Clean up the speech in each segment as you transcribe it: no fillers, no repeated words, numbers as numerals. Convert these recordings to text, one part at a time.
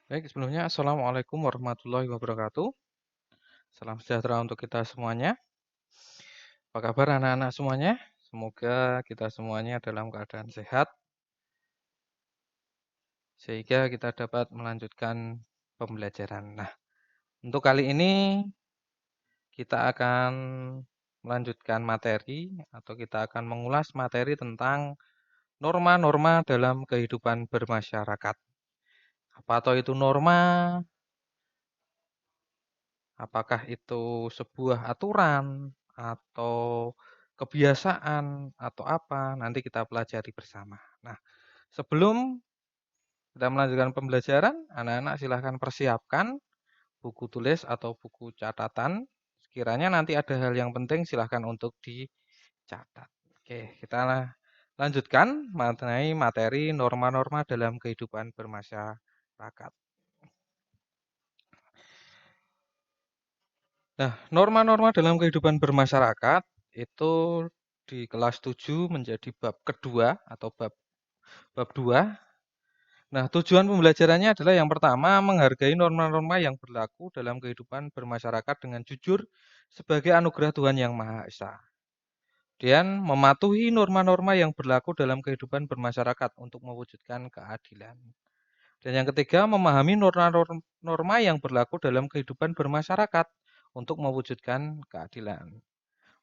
Baik, sebelumnya Assalamualaikum warahmatullahi wabarakatuh. Salam sejahtera untuk kita semuanya. Apa kabar anak-anak semuanya? Semoga kita semuanya dalam keadaan sehat, sehingga kita dapat melanjutkan pembelajaran. Nah, untuk kali ini kita akan melanjutkan materi atau kita akan mengulas materi tentang norma-norma dalam kehidupan bermasyarakat. Apa atau itu norma? Apakah itu sebuah aturan atau kebiasaan atau apa? Nanti kita pelajari bersama. Nah, sebelum kita melanjutkan pembelajaran, anak-anak silahkan persiapkan buku tulis atau buku catatan. Sekiranya nanti ada hal yang penting silahkan untuk dicatat. Oke, kita lanjutkan mengenai materi norma-norma dalam kehidupan bermasyarakat. Nah, norma-norma dalam kehidupan bermasyarakat itu di kelas 7 menjadi bab kedua atau bab bab 2. Nah, tujuan pembelajarannya adalah yang pertama, menghargai norma-norma yang berlaku dalam kehidupan bermasyarakat dengan jujur sebagai anugerah Tuhan Yang Maha Esa. Dan mematuhi norma-norma yang berlaku dalam kehidupan bermasyarakat untuk mewujudkan keadilan. Dan yang ketiga, memahami norma-norma yang berlaku dalam kehidupan bermasyarakat untuk mewujudkan keadilan.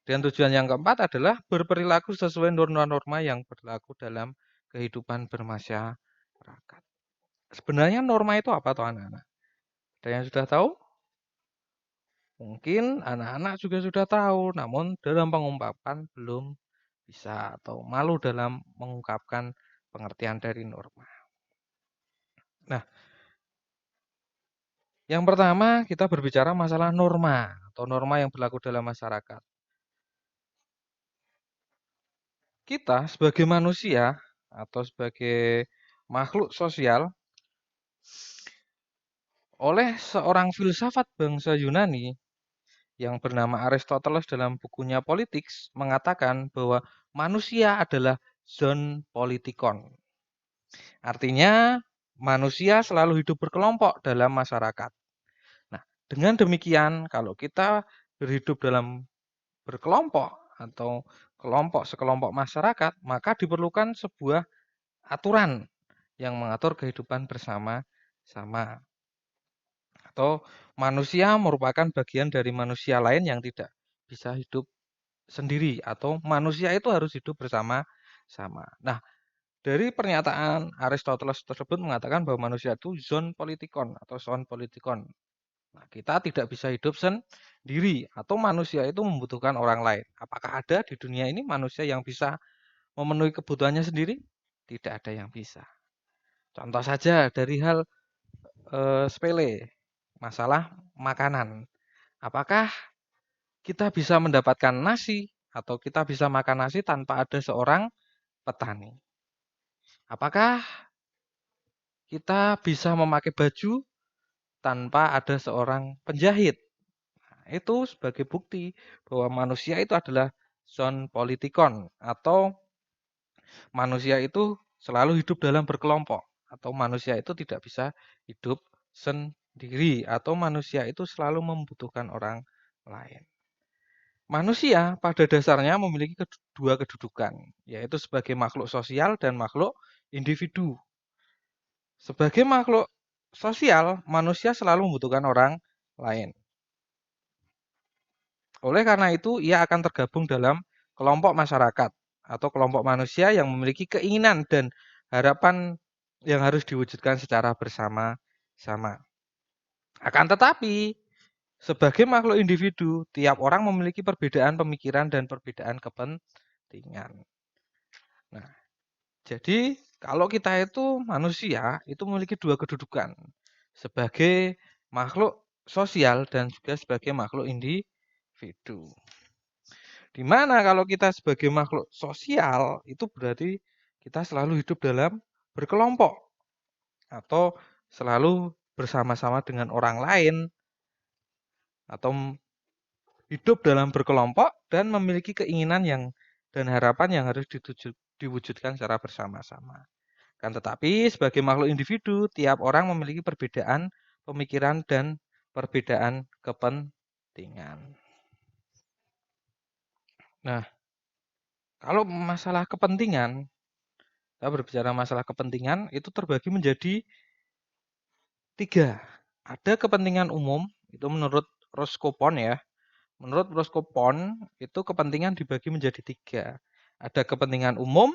Dan tujuan yang keempat adalah berperilaku sesuai norma-norma yang berlaku dalam kehidupan bermasyarakat. Sebenarnya norma itu apa toh anak-anak? Ada yang sudah tahu? Mungkin anak-anak juga sudah tahu, namun dalam pengungkapan belum bisa atau malu dalam mengungkapkan pengertian dari norma. Nah, yang pertama kita berbicara masalah norma atau norma yang berlaku dalam masyarakat. Kita sebagai manusia atau sebagai makhluk sosial oleh seorang filsafat bangsa Yunani yang bernama Aristoteles dalam bukunya Politics mengatakan bahwa manusia adalah zon politikon. Artinya manusia selalu hidup berkelompok dalam masyarakat. Nah, dengan demikian kalau kita berhidup dalam berkelompok atau kelompok sekelompok masyarakat, maka diperlukan sebuah aturan yang mengatur kehidupan bersama-sama. Atau manusia merupakan bagian dari manusia lain yang tidak bisa hidup sendiri atau manusia itu harus hidup bersama-sama. Nah, dari pernyataan Aristoteles tersebut mengatakan bahwa manusia itu zon politikon atau zon politikon. Nah, kita tidak bisa hidup sendiri atau manusia itu membutuhkan orang lain. Apakah ada di dunia ini manusia yang bisa memenuhi kebutuhannya sendiri? Tidak ada yang bisa. Contoh saja dari hal sepele, masalah makanan. Apakah kita bisa mendapatkan nasi atau kita bisa makan nasi tanpa ada seorang petani? Apakah kita bisa memakai baju tanpa ada seorang penjahit? Nah, itu sebagai bukti bahwa manusia itu adalah zon politikon atau manusia itu selalu hidup dalam berkelompok atau manusia itu tidak bisa hidup sendiri atau manusia itu selalu membutuhkan orang lain. Manusia pada dasarnya memiliki dua kedudukan, yaitu sebagai makhluk sosial dan makhluk individu. Sebagai makhluk sosial, manusia selalu membutuhkan orang lain. Oleh karena itu, ia akan tergabung dalam kelompok masyarakat atau kelompok manusia yang memiliki keinginan dan harapan yang harus diwujudkan secara bersama-sama. Akan tetapi, sebagai makhluk individu, tiap orang memiliki perbedaan pemikiran dan perbedaan kepentingan. Nah, jadi kalau kita itu manusia, itu memiliki dua kedudukan. Sebagai makhluk sosial dan juga sebagai makhluk individu. Di mana kalau kita sebagai makhluk sosial, itu berarti kita selalu hidup dalam berkelompok atau selalu bersama-sama dengan orang lain atau hidup dalam berkelompok dan memiliki keinginan yang dan harapan yang harus diwujudkan secara bersama-sama. Kan tetapi sebagai makhluk individu, tiap orang memiliki perbedaan pemikiran dan perbedaan kepentingan. Nah, kalau masalah kepentingan, kita berbicara masalah kepentingan itu terbagi menjadi 3. Ada kepentingan umum, itu menurut Roscoe ya. Menurut Roscoe itu kepentingan dibagi menjadi 3. Ada kepentingan umum,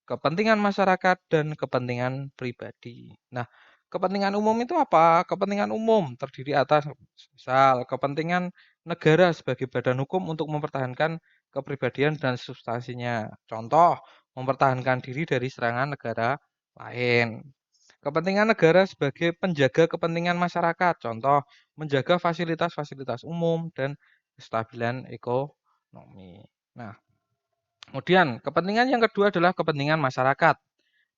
kepentingan masyarakat, dan kepentingan pribadi. Nah, kepentingan umum itu apa? Kepentingan umum terdiri atas misal kepentingan negara sebagai badan hukum untuk mempertahankan kepribadian dan substansinya. Contoh, mempertahankan diri dari serangan negara lain. Kepentingan negara sebagai penjaga kepentingan masyarakat. Contoh, menjaga fasilitas-fasilitas umum dan kestabilan ekonomi. Nah, kemudian kepentingan yang kedua adalah kepentingan masyarakat.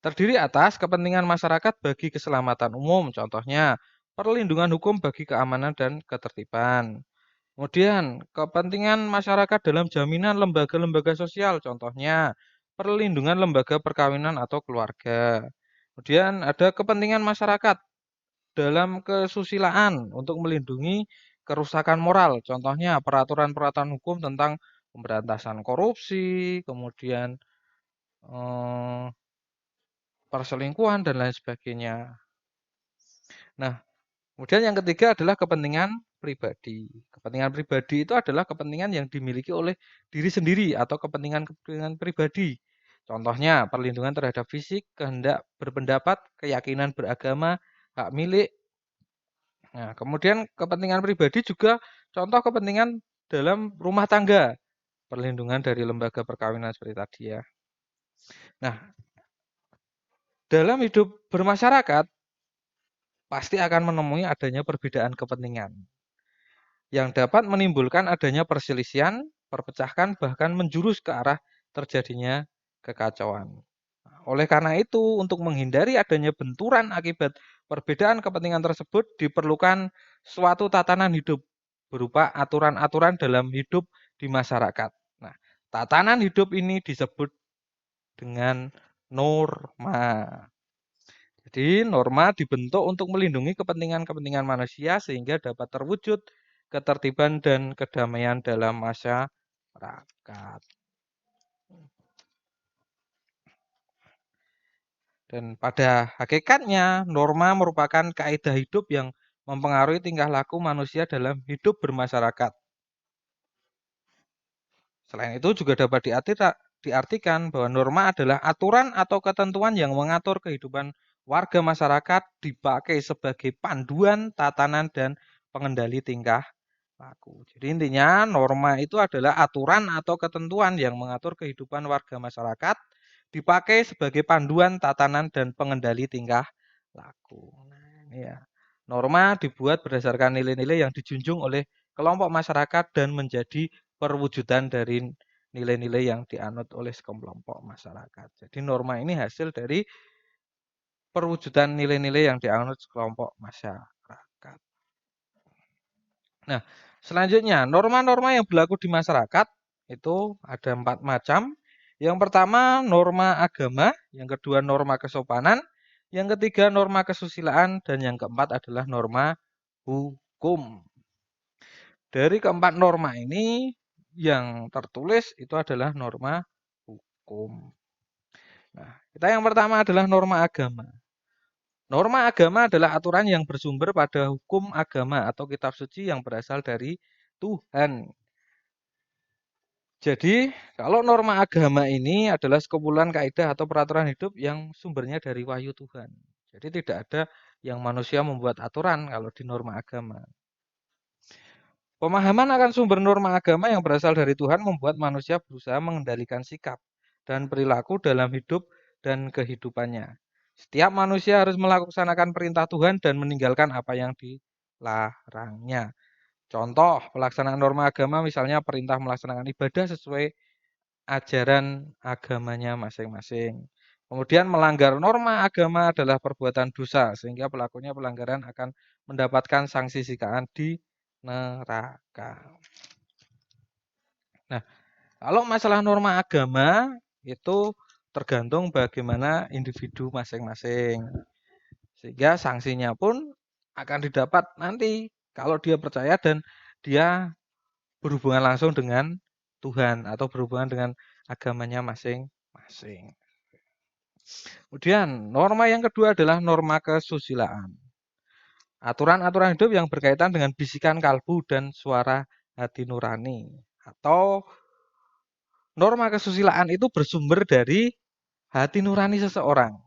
Terdiri atas kepentingan masyarakat bagi keselamatan umum, contohnya perlindungan hukum bagi keamanan dan ketertiban. Kemudian kepentingan masyarakat dalam jaminan lembaga-lembaga sosial, contohnya perlindungan lembaga perkawinan atau keluarga. Kemudian ada kepentingan masyarakat dalam kesusilaan untuk melindungi kerusakan moral, contohnya peraturan-peraturan hukum tentang pemberantasan korupsi, kemudian perselingkuhan dan lain sebagainya. Nah, kemudian yang ketiga adalah kepentingan pribadi. Kepentingan pribadi itu adalah kepentingan yang dimiliki oleh diri sendiri atau kepentingan pribadi. Contohnya perlindungan terhadap fisik, kehendak berpendapat, keyakinan beragama, hak milik. Nah, kemudian kepentingan pribadi juga contoh kepentingan dalam rumah tangga, perlindungan dari lembaga perkawinan seperti tadi ya. Nah, dalam hidup bermasyarakat pasti akan menemui adanya perbedaan kepentingan yang dapat menimbulkan adanya perselisihan, perpecahan, bahkan menjurus ke arah terjadinya kekacauan. Oleh karena itu, untuk menghindari adanya benturan akibat perbedaan kepentingan tersebut, diperlukan suatu tatanan hidup berupa aturan-aturan dalam hidup di masyarakat. Nah, tatanan hidup ini disebut dengan norma. Jadi, norma dibentuk untuk melindungi kepentingan-kepentingan manusia sehingga dapat terwujud ketertiban dan kedamaian dalam masyarakat. Dan pada hakikatnya, norma merupakan kaidah hidup yang mempengaruhi tingkah laku manusia dalam hidup bermasyarakat. Selain itu juga dapat diartikan bahwa norma adalah aturan atau ketentuan yang mengatur kehidupan warga masyarakat dipakai sebagai panduan, tatanan, dan pengendali tingkah laku. Jadi intinya norma itu adalah aturan atau ketentuan yang mengatur kehidupan warga masyarakat dipakai sebagai panduan, tatanan, dan pengendali tingkah laku. Nah, ini ya. Norma dibuat berdasarkan nilai-nilai yang dijunjung oleh kelompok masyarakat dan menjadi perwujudan dari nilai-nilai yang dianut oleh sekelompok masyarakat. Jadi norma ini hasil dari perwujudan nilai-nilai yang dianut sekelompok masyarakat. Nah, selanjutnya norma-norma yang berlaku di masyarakat itu ada 4 macam. Yang pertama norma agama, yang kedua norma kesopanan, yang ketiga norma kesusilaan, dan yang keempat adalah norma hukum. Dari keempat norma ini yang tertulis itu adalah norma hukum. Nah, kita yang pertama adalah norma agama. Norma agama adalah aturan yang bersumber pada hukum agama atau kitab suci yang berasal dari Tuhan. Jadi, kalau norma agama ini adalah sekumpulan kaidah atau peraturan hidup yang sumbernya dari wahyu Tuhan. Jadi tidak ada yang manusia membuat aturan kalau di norma agama. Pemahaman akan sumber norma agama yang berasal dari Tuhan membuat manusia berusaha mengendalikan sikap dan perilaku dalam hidup dan kehidupannya. Setiap manusia harus melaksanakan perintah Tuhan dan meninggalkan apa yang dilarangnya. Contoh, pelaksanaan norma agama misalnya perintah melaksanakan ibadah sesuai ajaran agamanya masing-masing. Kemudian melanggar norma agama adalah perbuatan dosa sehingga pelakunya pelanggaran akan mendapatkan sanksi siksaan di neraka. Nah, kalau masalah norma agama itu tergantung bagaimana individu masing-masing. Sehingga sanksinya pun akan didapat nanti kalau dia percaya dan dia berhubungan langsung dengan Tuhan atau berhubungan dengan agamanya masing-masing. Kemudian norma yang kedua adalah norma kesusilaan. Aturan-aturan hidup yang berkaitan dengan bisikan kalbu dan suara hati nurani. Atau norma kesusilaan itu bersumber dari hati nurani seseorang.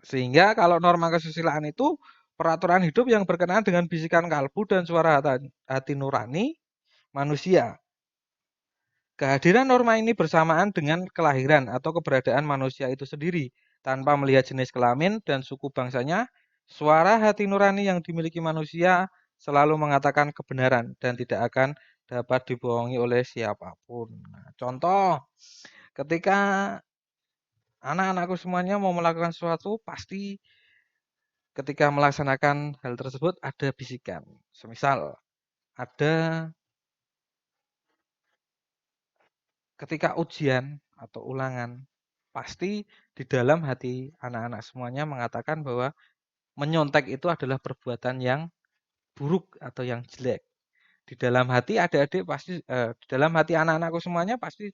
Sehingga kalau norma kesusilaan itu peraturan hidup yang berkenaan dengan bisikan kalbu dan suara hati nurani manusia. Kehadiran norma ini bersamaan dengan kelahiran atau keberadaan manusia itu sendiri. Tanpa melihat jenis kelamin dan suku bangsanya, suara hati nurani yang dimiliki manusia selalu mengatakan kebenaran dan tidak akan dapat dibohongi oleh siapapun. Nah, contoh, ketika anak-anakku semuanya mau melakukan sesuatu, pasti ketika melaksanakan hal tersebut ada bisikan. Semisal, ada ketika ujian atau ulangan, pasti di dalam hati anak-anak semuanya mengatakan bahwa menyontek itu adalah perbuatan yang buruk atau yang jelek. Di dalam hati adik-adik pasti, di dalam hati anak-anakku semuanya pasti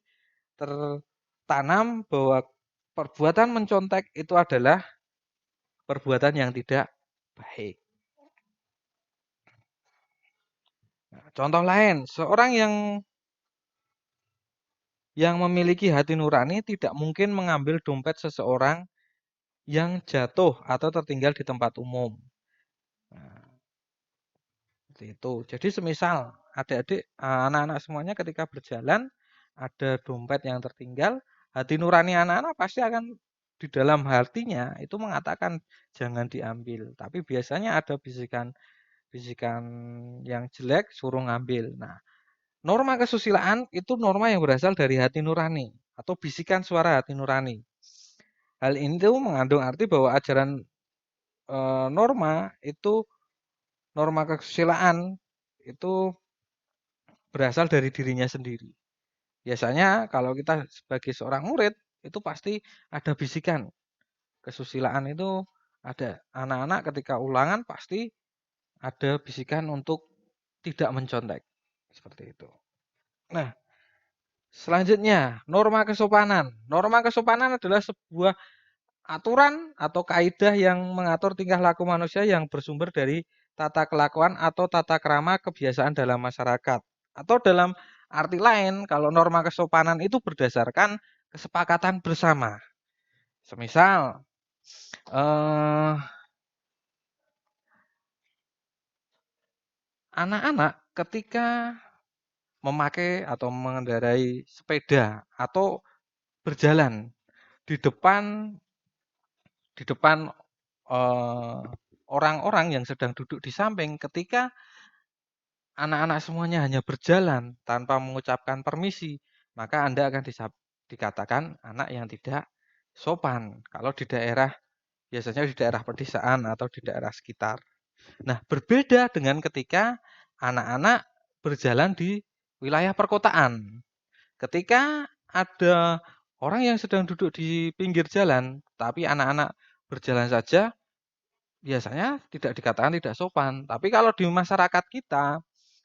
tertanam bahwa perbuatan mencontek itu adalah perbuatan yang tidak baik. Nah, contoh lain, seorang yang memiliki hati nurani tidak mungkin mengambil dompet seseorang yang jatuh atau tertinggal di tempat umum. Nah, seperti itu. Jadi semisal adik-adik, anak-anak semuanya ketika berjalan ada dompet yang tertinggal, hati nurani anak-anak pasti akan di dalam hatinya itu mengatakan jangan diambil. Tapi biasanya ada bisikan yang jelek suruh ngambil. Nah, norma kesusilaan itu norma yang berasal dari hati nurani atau bisikan suara hati nurani. Hal ini tuh mengandung arti bahwa ajaran norma itu norma kesusilaan itu berasal dari dirinya sendiri. Biasanya kalau kita sebagai seorang murid itu pasti ada bisikan. Kesusilaan itu ada. Anak-anak ketika ulangan pasti ada bisikan untuk tidak mencontek. Seperti itu. Nah, selanjutnya norma kesopanan. Norma kesopanan adalah sebuah aturan atau kaidah yang mengatur tingkah laku manusia yang bersumber dari tata kelakuan atau tata krama kebiasaan dalam masyarakat. Atau dalam arti lain, kalau norma kesopanan itu berdasarkan kesepakatan bersama. Semisal, anak-anak ketika memakai atau mengendarai sepeda atau berjalan di depan orang-orang yang sedang duduk di samping, ketika anak-anak semuanya hanya berjalan tanpa mengucapkan permisi, maka Anda akan dikatakan anak yang tidak sopan. Kalau di daerah, biasanya di daerah pedesaan atau di daerah sekitar. Nah, berbeda dengan ketika anak-anak berjalan di wilayah perkotaan. Ketika ada orang yang sedang duduk di pinggir jalan, tapi anak-anak berjalan saja, biasanya tidak dikatakan tidak sopan. Tapi kalau di masyarakat kita,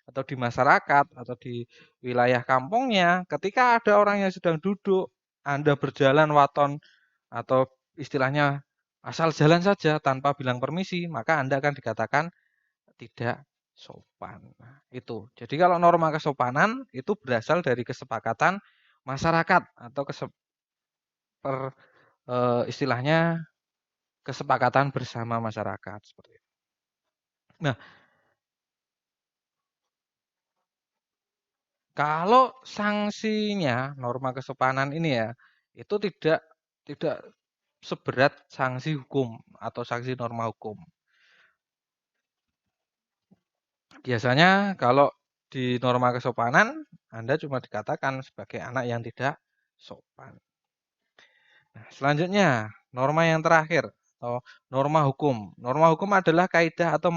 atau di masyarakat, atau di wilayah kampungnya, ketika ada orang yang sedang duduk, Anda berjalan waton, atau istilahnya asal jalan saja tanpa bilang permisi, maka Anda akan dikatakan tidak sopan. Nah, itu. Jadi kalau norma kesopanan itu berasal dari kesepakatan masyarakat atau istilahnya kesepakatan bersama masyarakat seperti itu. Nah, kalau sanksinya norma kesopanan ini ya, itu tidak seberat sanksi hukum atau sanksi norma hukum. Biasanya kalau di norma kesopanan, Anda cuma dikatakan sebagai anak yang tidak sopan. Nah, selanjutnya, norma yang terakhir atau norma hukum. Norma hukum adalah kaidah atau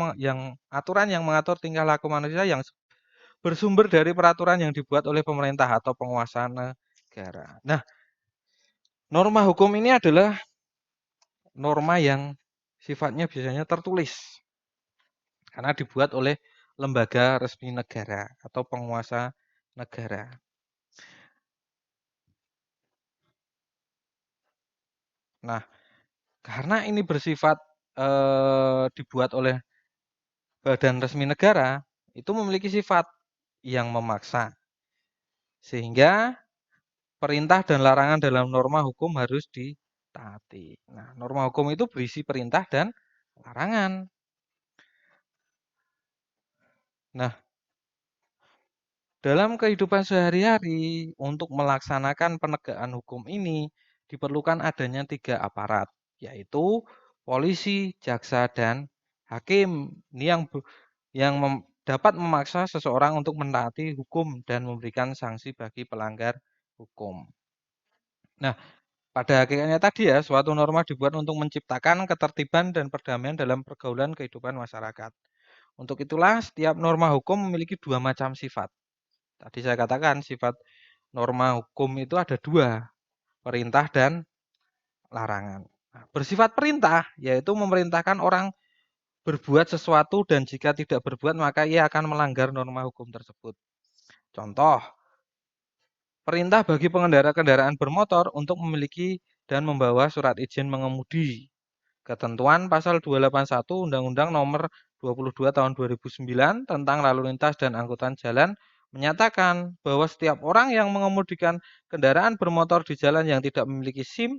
aturan yang mengatur tingkah laku manusia yang bersumber dari peraturan yang dibuat oleh pemerintah atau penguasa negara. Nah, Norma hukum ini adalah norma yang sifatnya biasanya tertulis karena dibuat oleh lembaga resmi negara atau penguasa negara. Nah, karena ini bersifat dibuat oleh badan resmi negara, itu memiliki sifat yang memaksa. Sehingga perintah dan larangan dalam norma hukum harus ditaati. Nah, norma hukum itu berisi perintah dan larangan. Nah, dalam kehidupan sehari-hari untuk melaksanakan penegakan hukum ini diperlukan adanya 3 aparat, yaitu polisi, jaksa, dan hakim. Ini yang dapat memaksa seseorang untuk menaati hukum dan memberikan sanksi bagi pelanggar hukum. Nah, pada hakikatnya tadi ya, suatu norma dibuat untuk menciptakan ketertiban dan perdamaian dalam pergaulan kehidupan masyarakat. Untuk itulah setiap norma hukum memiliki 2 macam sifat. Tadi saya katakan sifat norma hukum itu ada 2, perintah dan larangan. Nah, bersifat perintah yaitu memerintahkan orang berbuat sesuatu dan jika tidak berbuat maka ia akan melanggar norma hukum tersebut. Contoh, perintah bagi pengendara kendaraan bermotor untuk memiliki dan membawa surat izin mengemudi. Ketentuan pasal 281 Undang-Undang Nomor 22 Tahun 2009 tentang lalu lintas dan angkutan jalan menyatakan bahwa setiap orang yang mengemudikan kendaraan bermotor di jalan yang tidak memiliki SIM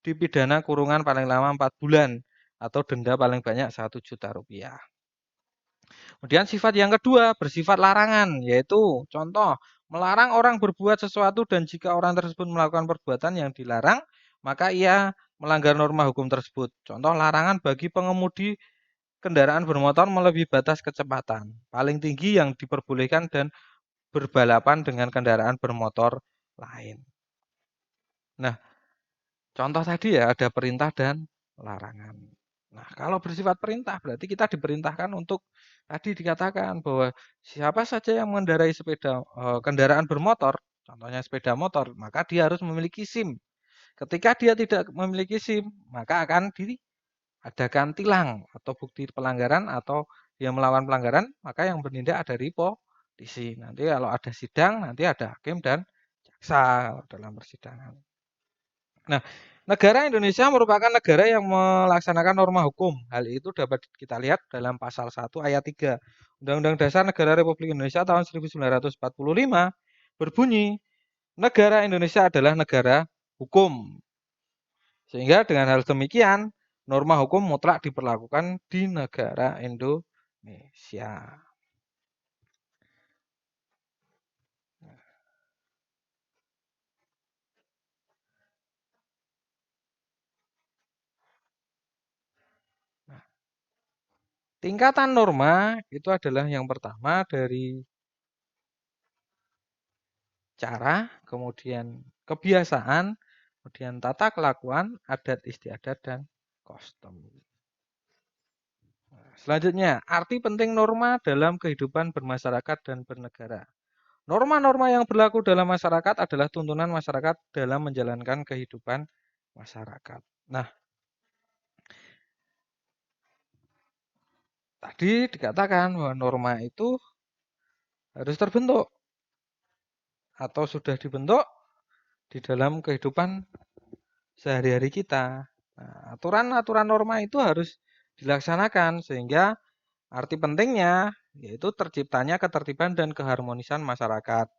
dipidana kurungan paling lama 4 bulan atau denda paling banyak 1 juta rupiah. Kemudian sifat yang kedua bersifat larangan, yaitu contoh melarang orang berbuat sesuatu dan jika orang tersebut melakukan perbuatan yang dilarang, maka ia melanggar norma hukum tersebut. Contoh larangan bagi pengemudi kendaraan bermotor melebihi batas kecepatan paling tinggi yang diperbolehkan dan berbalapan dengan kendaraan bermotor lain. Nah, contoh tadi ya ada perintah dan larangan. Nah, kalau bersifat perintah berarti kita diperintahkan untuk tadi dikatakan bahwa siapa saja yang mengendarai kendaraan bermotor, contohnya sepeda motor, maka dia harus memiliki SIM. Ketika dia tidak memiliki SIM, maka akan diadakan tilang atau bukti pelanggaran atau dia melawan pelanggaran, maka yang bertindak dari polisi. Nanti kalau ada sidang, nanti ada hakim dan jaksa dalam persidangan. Nah, negara Indonesia merupakan negara yang melaksanakan norma hukum. Hal itu dapat kita lihat dalam pasal 1 ayat 3 Undang-Undang Dasar Negara Republik Indonesia tahun 1945 berbunyi, negara Indonesia adalah negara hukum. Sehingga dengan hal demikian, norma hukum mutlak diperlakukan di negara Indonesia. Tingkatan norma itu adalah yang pertama dari cara, kemudian kebiasaan, kemudian tata kelakuan, adat istiadat, dan kostum. Selanjutnya, arti penting norma dalam kehidupan bermasyarakat dan bernegara. Norma-norma yang berlaku dalam masyarakat adalah tuntunan masyarakat dalam menjalankan kehidupan masyarakat. Nah, tadi dikatakan bahwa norma itu harus terbentuk atau sudah dibentuk di dalam kehidupan sehari-hari kita. Nah, aturan-aturan norma itu harus dilaksanakan sehingga arti pentingnya yaitu terciptanya ketertiban dan keharmonisan masyarakat.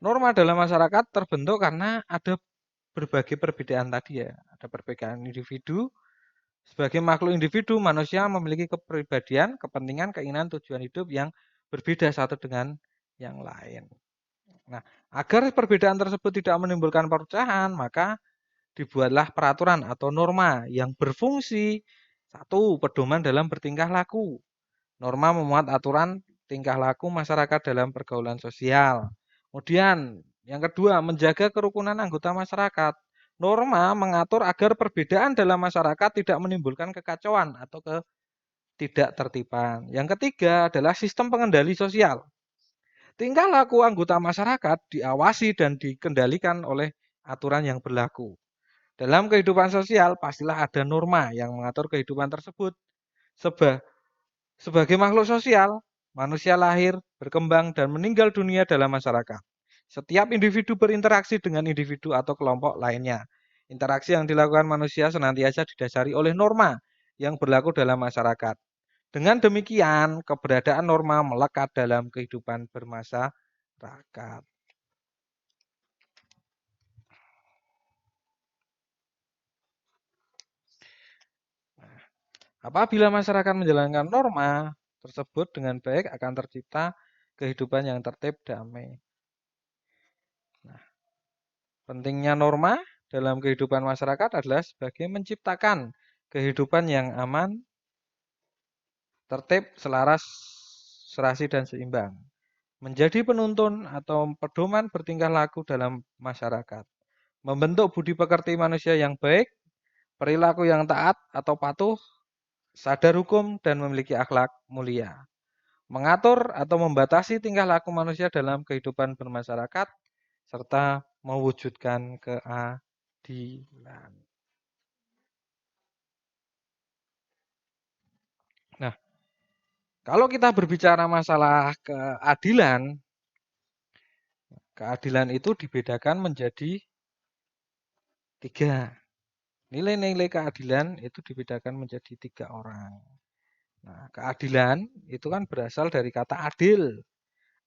Norma dalam masyarakat terbentuk karena ada berbagai perbedaan tadi ya. Ada perbedaan individu. Sebagai makhluk individu, manusia memiliki kepribadian, kepentingan, keinginan, tujuan hidup yang berbeda satu dengan yang lain. Nah, agar perbedaan tersebut tidak menimbulkan perpecahan, maka dibuatlah peraturan atau norma yang berfungsi satu, pedoman dalam bertingkah laku. Norma memuat aturan tingkah laku masyarakat dalam pergaulan sosial. Kemudian yang kedua, menjaga kerukunan anggota masyarakat. Norma mengatur agar perbedaan dalam masyarakat tidak menimbulkan kekacauan atau ketidaktertiban. Yang ketiga adalah sistem pengendali sosial. Tingkah laku anggota masyarakat diawasi dan dikendalikan oleh aturan yang berlaku. Dalam kehidupan sosial, pastilah ada norma yang mengatur kehidupan tersebut. Seba- Sebagai makhluk sosial, manusia lahir, berkembang, dan meninggal dunia dalam masyarakat. Setiap individu berinteraksi dengan individu atau kelompok lainnya. Interaksi yang dilakukan manusia senantiasa didasari oleh norma yang berlaku dalam masyarakat. Dengan demikian, keberadaan norma melekat dalam kehidupan bermasyarakat. Apabila masyarakat menjalankan norma tersebut dengan baik, akan tercipta kehidupan yang tertib, damai. Nah, pentingnya norma dalam kehidupan masyarakat adalah sebagai menciptakan kehidupan yang aman, tertib, selaras, serasi, dan seimbang. Menjadi penuntun atau pedoman bertingkah laku dalam masyarakat. Membentuk budi pekerti manusia yang baik, perilaku yang taat atau patuh, sadar hukum, dan memiliki akhlak mulia. Mengatur atau membatasi tingkah laku manusia dalam kehidupan bermasyarakat, serta mewujudkan keadilan. Nah, kalau kita berbicara masalah keadilan, keadilan itu dibedakan menjadi 3. Nilai-nilai keadilan itu dibedakan menjadi 3 orang. Nah, keadilan itu kan berasal dari kata adil.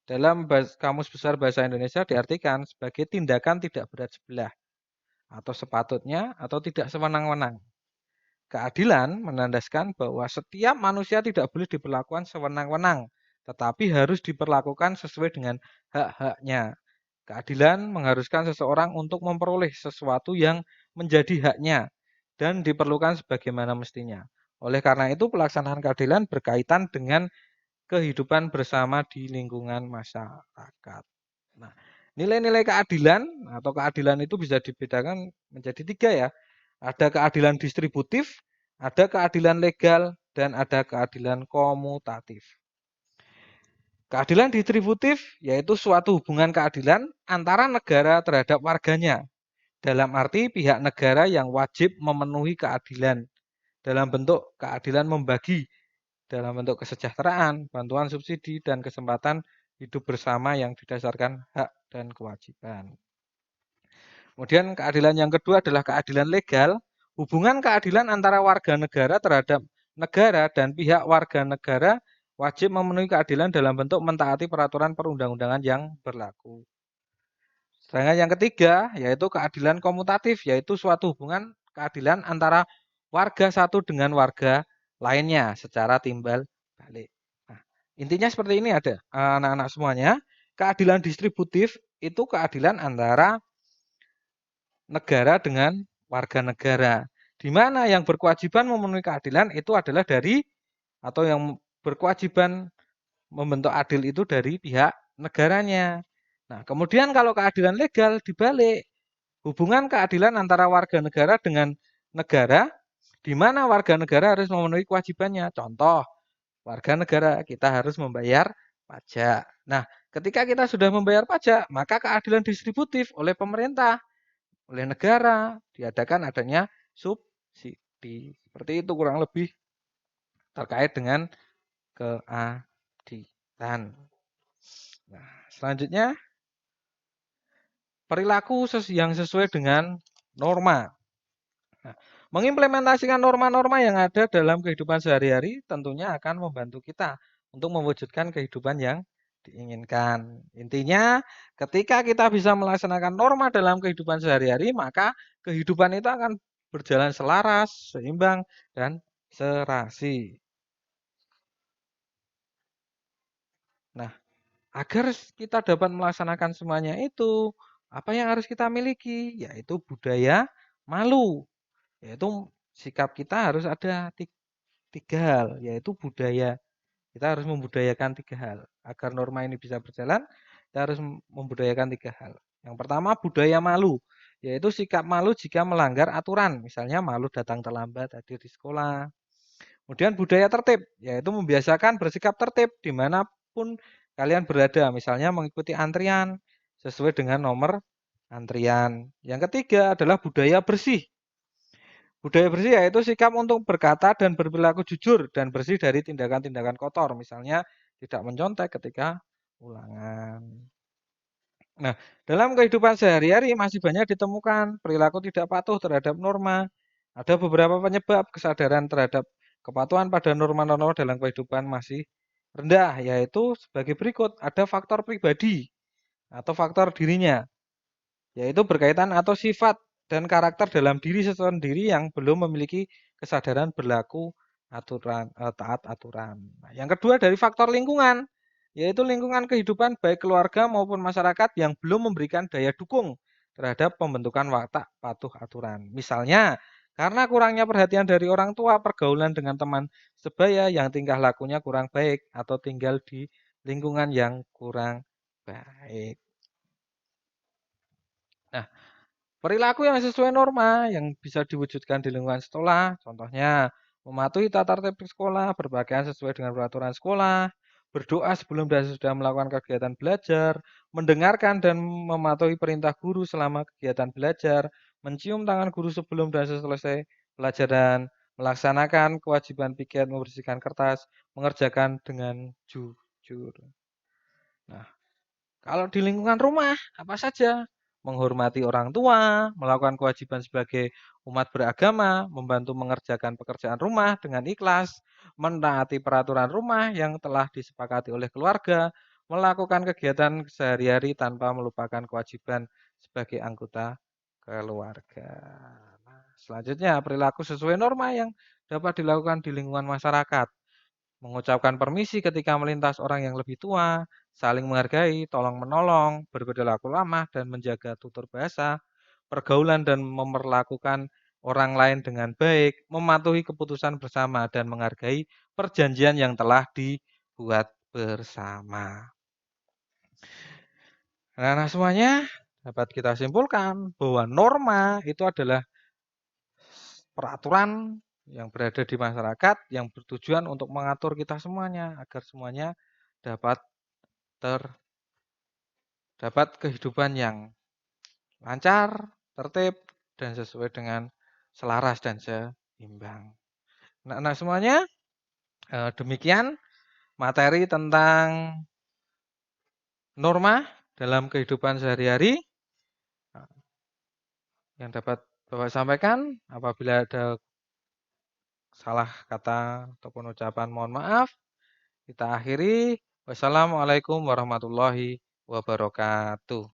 Dalam Kamus Besar Bahasa Indonesia diartikan sebagai tindakan tidak berat sebelah atau sepatutnya atau tidak sewenang-wenang. Keadilan menandaskan bahwa setiap manusia tidak boleh diperlakukan sewenang-wenang, tetapi harus diperlakukan sesuai dengan hak-haknya. Keadilan mengharuskan seseorang untuk memperoleh sesuatu yang menjadi haknya dan diperlukan sebagaimana mestinya. Oleh karena itu, pelaksanaan keadilan berkaitan dengan kehidupan bersama di lingkungan masyarakat. Nah, nilai-nilai keadilan atau keadilan itu bisa dibedakan menjadi 3 ya. Ada keadilan distributif, ada keadilan legal, dan ada keadilan komutatif. Keadilan distributif yaitu suatu hubungan keadilan antara negara terhadap warganya. Dalam arti pihak negara yang wajib memenuhi keadilan dalam bentuk keadilan membagi, dalam bentuk kesejahteraan, bantuan subsidi, dan kesempatan hidup bersama yang didasarkan hak dan kewajiban. Kemudian keadilan yang kedua adalah keadilan legal. Hubungan keadilan antara warga negara terhadap negara dan pihak warga negara wajib memenuhi keadilan dalam bentuk mentaati peraturan perundang-undangan yang berlaku. Sedangkan yang ketiga yaitu keadilan komutatif, yaitu suatu hubungan keadilan antara warga satu dengan warga lainnya secara timbal balik. Nah, intinya seperti ini ada anak-anak semuanya. Keadilan distributif itu keadilan antara negara dengan warga negara. Di mana yang berkewajiban memenuhi keadilan itu adalah dari atau yang berkewajiban membentuk adil itu dari pihak negaranya. Nah, kemudian kalau keadilan legal dibalik, hubungan keadilan antara warga negara dengan negara, di mana warga negara harus memenuhi kewajibannya. Contoh, warga negara kita harus membayar pajak. Nah, ketika kita sudah membayar pajak, maka keadilan distributif oleh pemerintah, oleh negara, diadakan adanya subsidi. Seperti itu kurang lebih terkait dengan keadilan. Nah, selanjutnya perilaku yang sesuai dengan norma. Nah, mengimplementasikan norma-norma yang ada dalam kehidupan sehari-hari tentunya akan membantu kita untuk mewujudkan kehidupan yang diinginkan. Intinya, ketika kita bisa melaksanakan norma dalam kehidupan sehari-hari, maka kehidupan itu akan berjalan selaras, seimbang, dan serasi. Nah, agar kita dapat melaksanakan semuanya itu, apa yang harus kita miliki? Yaitu budaya malu. Yaitu sikap kita harus ada 3 hal, yaitu budaya. Kita harus membudayakan 3 hal. Agar norma ini bisa berjalan, kita harus membudayakan 3 hal. Yang pertama budaya malu, yaitu sikap malu jika melanggar aturan. Misalnya malu datang terlambat hadir di sekolah. Kemudian budaya tertib, yaitu membiasakan bersikap tertib dimanapun kalian berada. Misalnya mengikuti antrian sesuai dengan nomor antrian. Yang ketiga adalah budaya bersih. Budaya bersih yaitu sikap untuk berkata dan berperilaku jujur dan bersih dari tindakan-tindakan kotor, misalnya tidak mencontek ketika ulangan. Nah, dalam kehidupan sehari-hari masih banyak ditemukan perilaku tidak patuh terhadap norma. Ada beberapa penyebab kesadaran terhadap kepatuhan pada norma-norma dalam kehidupan masih rendah, yaitu sebagai berikut. Ada faktor pribadi atau faktor dirinya, yaitu berkaitan atau sifat dan karakter dalam diri sendiri yang belum memiliki kesadaran berlaku taat aturan. Nah, yang kedua dari faktor lingkungan, yaitu lingkungan kehidupan baik keluarga maupun masyarakat yang belum memberikan daya dukung terhadap pembentukan watak patuh aturan. Misalnya, karena kurangnya perhatian dari orang tua, pergaulan dengan teman sebaya yang tingkah lakunya kurang baik atau tinggal di lingkungan yang kurang baik. Nah, perilaku yang sesuai norma yang bisa diwujudkan di lingkungan sekolah, contohnya mematuhi tata tertib sekolah, berpakaian sesuai dengan peraturan sekolah, berdoa sebelum dan sudah melakukan kegiatan belajar, mendengarkan dan mematuhi perintah guru selama kegiatan belajar, mencium tangan guru sebelum dan selesai pelajaran, melaksanakan kewajiban piket membersihkan kertas, mengerjakan dengan jujur. Nah, kalau di lingkungan rumah, apa saja? Menghormati orang tua, melakukan kewajiban sebagai umat beragama, membantu mengerjakan pekerjaan rumah dengan ikhlas, menaati peraturan rumah yang telah disepakati oleh keluarga, melakukan kegiatan sehari-hari tanpa melupakan kewajiban sebagai anggota keluarga. Nah, selanjutnya, perilaku sesuai norma yang dapat dilakukan di lingkungan masyarakat. Mengucapkan permisi ketika melintas orang yang lebih tua, saling menghargai, tolong menolong, berperilaku ramah dan menjaga tutur bahasa, pergaulan dan memperlakukan orang lain dengan baik, mematuhi keputusan bersama dan menghargai perjanjian yang telah dibuat bersama. Nah, semuanya dapat kita simpulkan bahwa norma itu adalah peraturan yang berada di masyarakat yang bertujuan untuk mengatur kita semuanya agar semuanya dapat dapat kehidupan yang lancar, tertib, dan sesuai dengan selaras dan seimbang. Nah, semuanya demikian materi tentang norma dalam kehidupan sehari-hari yang dapat Bapak sampaikan. Apabila ada salah kata ataupun ucapan mohon maaf. Kita akhiri. Wassalamualaikum warahmatullahi wabarakatuh.